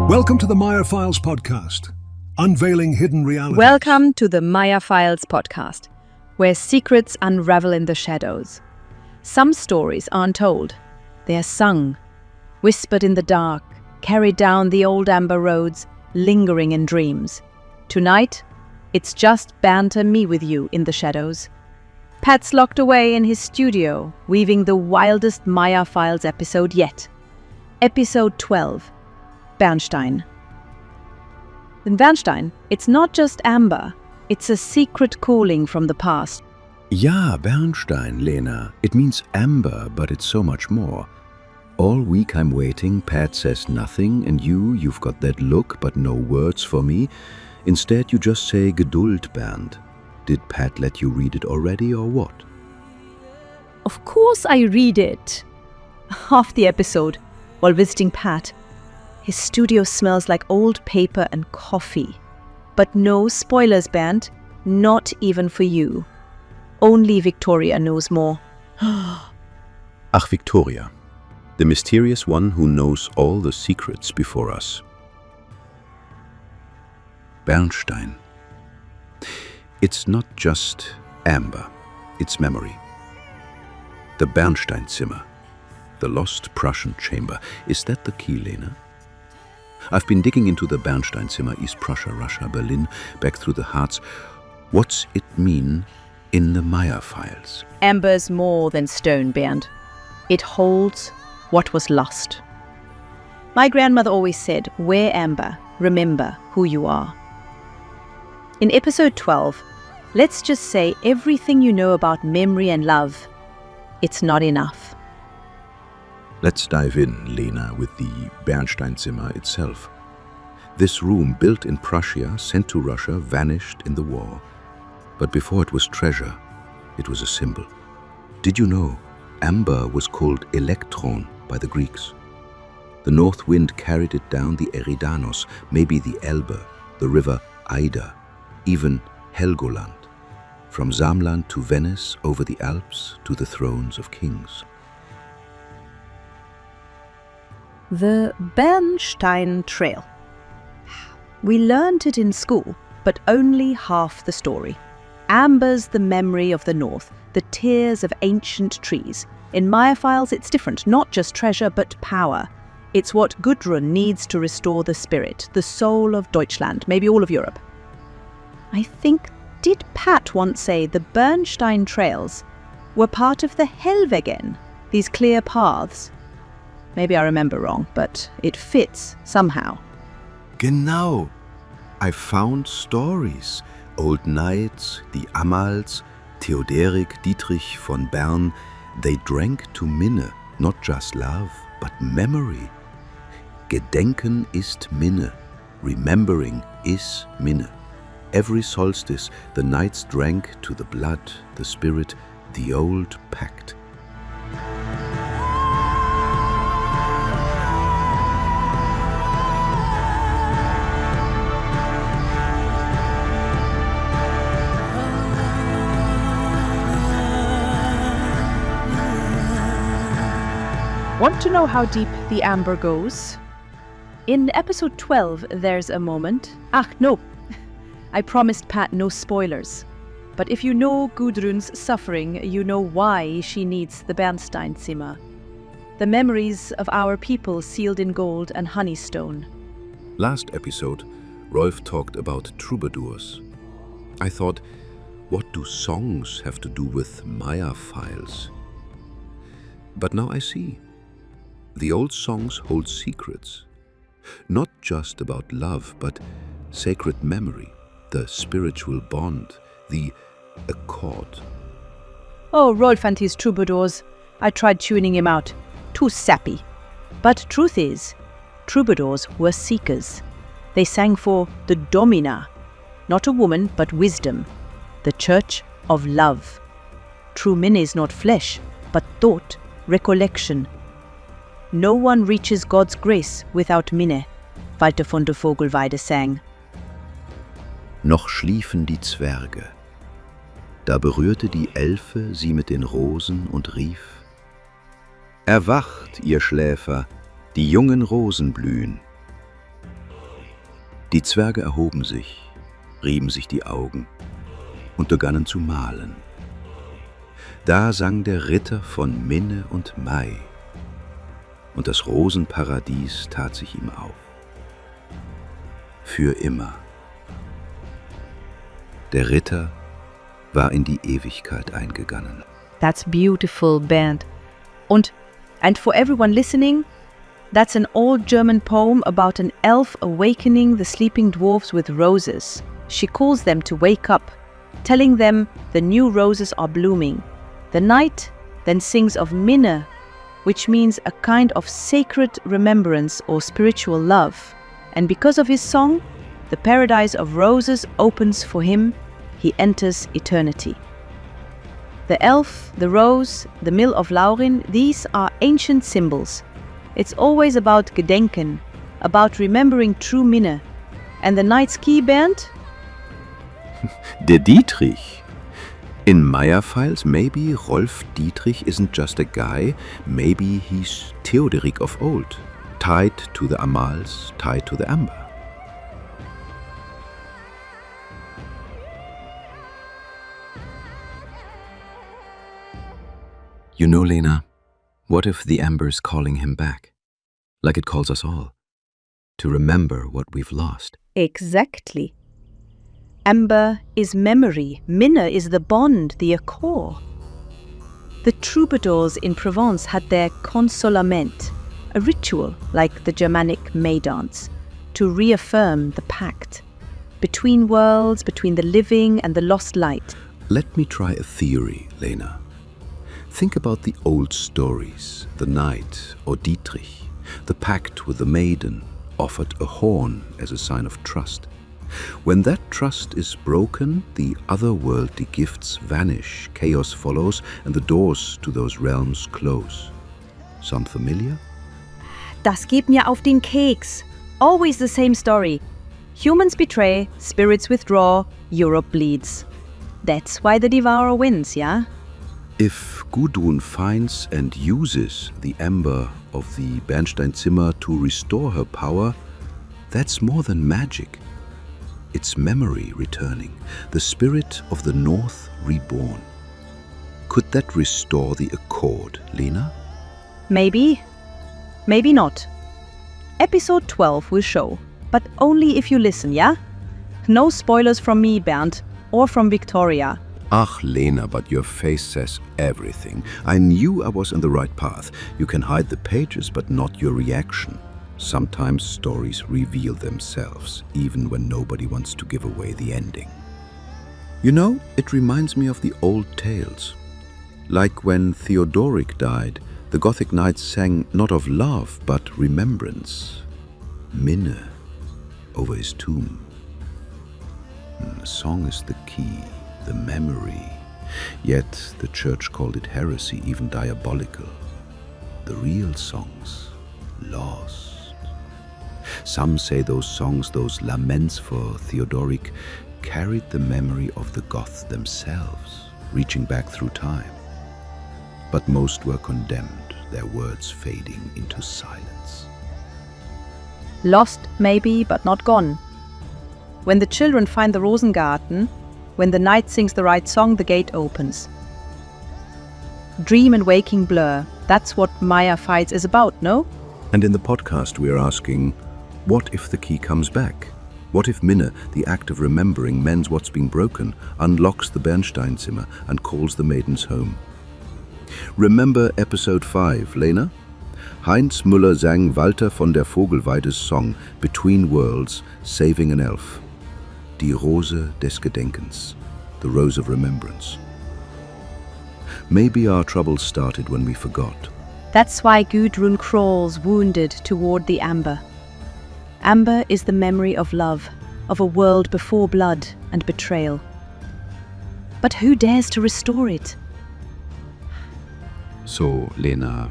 Welcome to the Maier Files Podcast, unveiling hidden realities. Welcome to the Maier Files Podcast, where secrets unravel in the shadows. Some stories aren't told. They are sung, whispered in the dark, carried down the old amber roads, lingering in dreams. Tonight, it's just banter me with you in the shadows. Pat's locked away in his studio, weaving the wildest Maier Files episode yet. Episode 12, Bernstein. In Bernstein, it's not just amber, it's a secret calling from the past. Ja, Bernstein, Lena. It means amber, but it's so much more. All week I'm waiting, Pat says nothing, and you've got that look, but no words for me. Instead, you just say Geduld, Bernd. Did Pat let you read it already, or what? Of course I read it. Half the episode, while visiting Pat, his studio smells like old paper and coffee. But no spoilers, Bernd, not even for you. Only Victoria knows more. Ach, Victoria, the mysterious one who knows all the secrets before us. Bernstein. It's not just amber, it's memory. The Bernstein Zimmer, the lost Prussian chamber. Is that the key, Lena? I've been digging into the Bernstein Zimmer, East Prussia, Russia, Berlin, back through the hearts. What's it mean in the Maier Files? Amber's more than stone, Bernd. It holds what was lost. My grandmother always said, wear amber, remember who you are. In episode 12, let's just say everything you know about memory and love. It's not enough. Let's dive in, Lena, with the Bernstein Zimmer itself. This room, built in Prussia, sent to Russia, vanished in the war. But before it was treasure, it was a symbol. Did you know amber was called electron by the Greeks? The north wind carried it down the Eridanos, maybe the Elbe, the river Eider, even Helgoland, from Samland to Venice, over the Alps to the thrones of kings. The Bernstein Trail. We learned it in school, but only half the story. Amber's the memory of the north, the tears of ancient trees. In Maier Files, it's different, not just treasure, but power. It's what Gudrun needs to restore the spirit, the soul of Deutschland, maybe all of Europe. I think, did Pat once say the Bernstein trails were part of the Hellwegen, these clear paths? Maybe I remember wrong, but it fits somehow. Genau. I found stories. Old knights, the Amals, Theoderic, Dietrich von Bern, they drank to Minne, not just love, but memory. Gedenken ist Minne. Remembering is Minne. Every solstice, the knights drank to the blood, the spirit, the old pact. Want to know how deep the amber goes? In episode 12, there's a moment. No. I promised Pat no spoilers. But if you know Gudrun's suffering, you know why she needs the Bernstein Zimmer. The memories of our people sealed in gold and honeystone. Last episode, Rolf talked about troubadours. I thought, what do songs have to do with Maier Files? But now I see. The old songs hold secrets. Not just about love, but sacred memory, the spiritual bond, the accord. Oh, Rolf and his troubadours. I tried tuning him out. Too sappy. But truth is, troubadours were seekers. They sang for the Domina, not a woman, but wisdom, the church of love. True Minne is not flesh, but thought, recollection. No one reaches God's grace without Minne, Walter von der Vogelweide sang. Noch schliefen die Zwerge. Da berührte die Elfe sie mit den Rosen und rief: Erwacht, ihr Schläfer, die jungen Rosen blühen. Die Zwerge erhoben sich, rieben sich die Augen und begannen zu malen. Da sang der Ritter von Minne und Mai, und das Rosenparadies tat sich ihm auf. Für immer. Der Ritter war in die Ewigkeit eingegangen. That's beautiful, Bernd. And for everyone listening, that's an old German poem about an elf awakening the sleeping dwarfs with roses. She calls them to wake up, telling them the new roses are blooming. The knight then sings of Minne, which means a kind of sacred remembrance or spiritual love. And because of his song, the paradise of roses opens for him. He enters eternity. The elf, the rose, the mill of Laurin, these are ancient symbols. It's always about Gedenken, about remembering true Minne. And the knight's key, Bernd? Der Dietrich. In Maier Files, maybe Rolf Dietrich isn't just a guy, maybe he's Theoderic of old, tied to the Amals, tied to the amber. You know, Lena, what if the amber's calling him back, like it calls us all, to remember what we've lost? Exactly. Amber is memory, Minne is the bond, the accord. The troubadours in Provence had their consolament, a ritual like the Germanic May dance, to reaffirm the pact between worlds, between the living and the lost light. Let me try a theory, Lena. Think about the old stories, the knight or Dietrich, the pact with the maiden offered a horn as a sign of trust. When that trust is broken, the otherworldly gifts vanish, chaos follows, and the doors to those realms close. Sound familiar? Das geht mir auf den Keks. Always the same story. Humans betray, spirits withdraw, Europe bleeds. That's why the devourer wins, yeah? If Gudrun finds and uses the amber of the Bernstein Zimmer to restore her power, that's more than magic. It's memory returning, the spirit of the North reborn. Could that restore the accord, Lena? Maybe. Maybe not. Episode 12 will show, but only if you listen, yeah? No spoilers from me, Bernd, or from Victoria. Ach, Lena, but your face says everything. I knew I was on the right path. You can hide the pages, but not your reaction. Sometimes stories reveal themselves, even when nobody wants to give away the ending. You know, it reminds me of the old tales. Like when Theodoric died, the Gothic knights sang not of love, but remembrance. Minne over his tomb. The song is the key, the memory. Yet the church called it heresy, even diabolical. The real songs, lost. Some say those songs, those laments for Theodoric, carried the memory of the Goths themselves, reaching back through time. But most were condemned, their words fading into silence. Lost, maybe, but not gone. When the children find the Rosengarten, when the knight sings the right song, the gate opens. Dream and waking blur, that's what Maier Files is about, no? And in the podcast we're asking, what if the key comes back? What if Minne, the act of remembering, mends what's been broken, unlocks the Bernstein Zimmer and calls the maidens home? Remember episode 5, Lena? Heinz Müller sang Walter von der Vogelweide's song Between Worlds, Saving an Elf. Die Rose des Gedenkens, the rose of remembrance. Maybe our troubles started when we forgot. That's why Gudrun crawls wounded toward the amber. Amber is the memory of love, of a world before blood and betrayal. But who dares to restore it? So, Lena,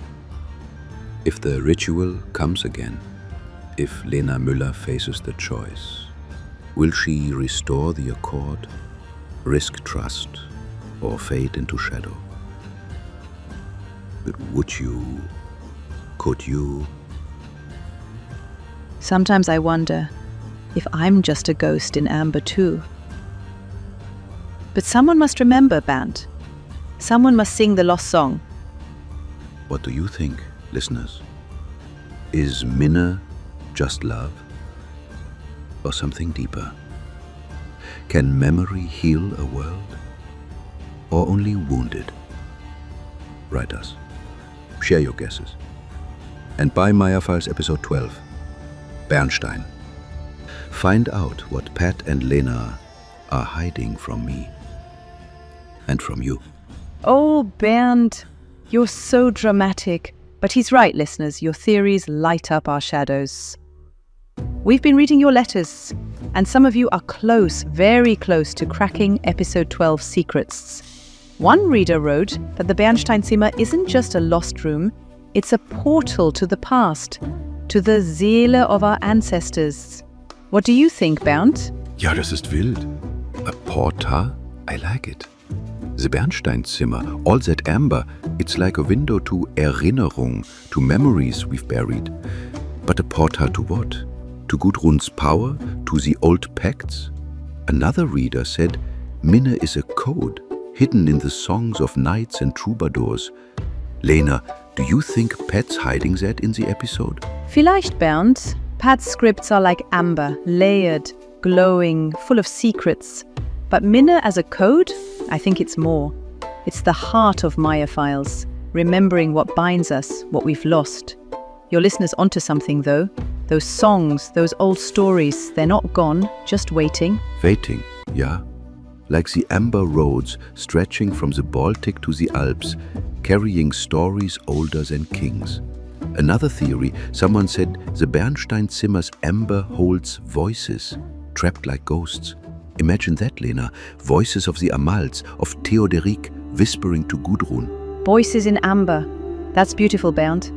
if the ritual comes again, if Lena Müller faces the choice, will she restore the accord, risk trust, or fade into shadow? But would you? Could you? Sometimes I wonder, if I'm just a ghost in amber too. But someone must remember, Bernd. Someone must sing the lost song. What do you think, listeners? Is Minne just love? Or something deeper? Can memory heal a world? Or only wound it? Write us. Share your guesses. And buy Maier Files episode 12, Bernstein. Find out what Pat and Lena are hiding from me. And from you. Oh, Bernd, you're so dramatic. But he's right, listeners. Your theories light up our shadows. We've been reading your letters, and some of you are close, very close to cracking episode 12 secrets. One reader wrote that the Bernstein Zimmer isn't just a lost room, it's a portal to the past, to the Seele of our ancestors. What do you think, Bernd? Ja, das ist wild. A portal? I like it. The Bernstein Zimmer, all that amber, it's like a window to Erinnerung, to memories we've buried. But a portal to what? To Gudrun's power? To the old pacts? Another reader said Minne is a code, hidden in the songs of knights and troubadours. Lena, do you think Pat's hiding that in the episode? Vielleicht, Bernd. Pat's scripts are like amber, layered, glowing, full of secrets. But Minne as a code? I think it's more. It's the heart of Maier Files, remembering what binds us, what we've lost. Your listeners onto something, though. Those songs, those old stories, they're not gone, just waiting. Waiting, yeah. Like the amber roads stretching from the Baltic to the Alps, carrying stories older than kings. Another theory, someone said the Bernstein Zimmer's amber holds voices, trapped like ghosts. Imagine that, Lena. Voices of the Amals, of Theoderic, whispering to Gudrun. Voices in amber. That's beautiful, Bernd.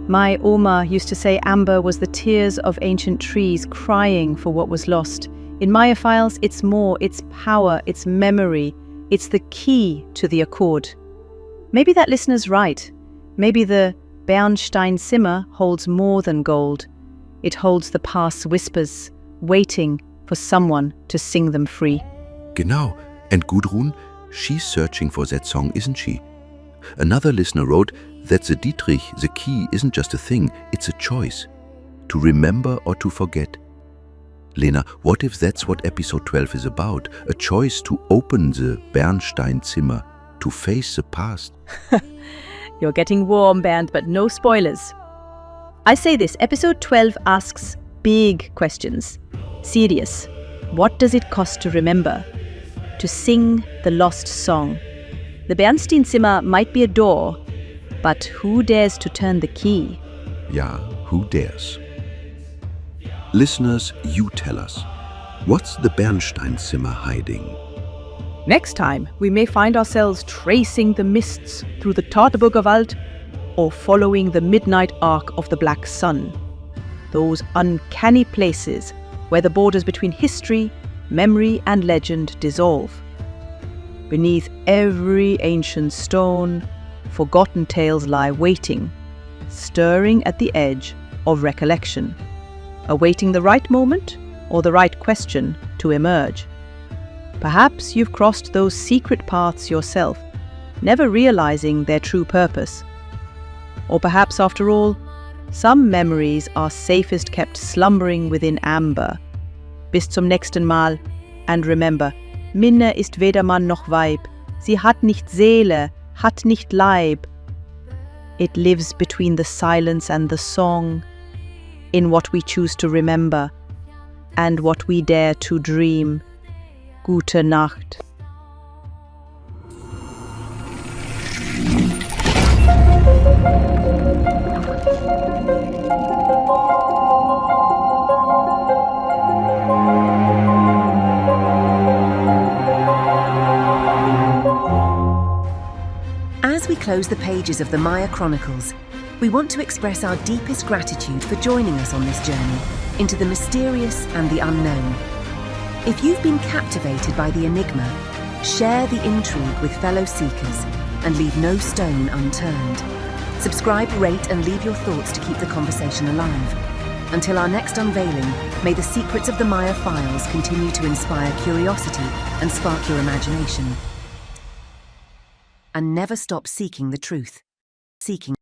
My Oma used to say amber was the tears of ancient trees crying for what was lost. In Maier Files, it's more, it's power, it's memory. It's the key to the accord. Maybe that listener's right. Maybe the Bernstein Zimmer holds more than gold. It holds the past's whispers, waiting for someone to sing them free. Genau. And Gudrun, she's searching for that song, isn't she? Another listener wrote that the Dietrich, the key, isn't just a thing, it's a choice. To remember or to forget. Lena, what if that's what episode 12 is about? A choice to open the Bernstein Zimmer, to face the past. You're getting warm, Bernd, but no spoilers. I say this, episode 12 asks big questions. Serious. What does it cost to remember? To sing the lost song. The Bernstein Zimmer might be a door, but who dares to turn the key? Yeah, who dares? Listeners, you tell us. What's the Bernstein Zimmer hiding? Next time, we may find ourselves tracing the mists through the Troubadour Wald or following the midnight arc of the Black Sun. Those uncanny places where the borders between history, memory and legend dissolve. Beneath every ancient stone, forgotten tales lie waiting, stirring at the edge of recollection, awaiting the right moment or the right question to emerge. Perhaps you've crossed those secret paths yourself, never realizing their true purpose. Or perhaps, after all, some memories are safest kept slumbering within amber. Bis zum nächsten Mal. And remember, Minne ist weder Mann noch Weib. Sie hat nicht Seele, hat nicht Leib. It lives between the silence and the song, in what we choose to remember, and what we dare to dream. Gute Nacht. As we close the pages of the Maier Chronicles, we want to express our deepest gratitude for joining us on this journey into the mysterious and the unknown. If you've been captivated by the enigma, share the intrigue with fellow seekers and leave no stone unturned. Subscribe, rate and leave your thoughts to keep the conversation alive. Until our next unveiling, may the secrets of the Maier Files continue to inspire curiosity and spark your imagination. And never stop seeking the truth. Seeking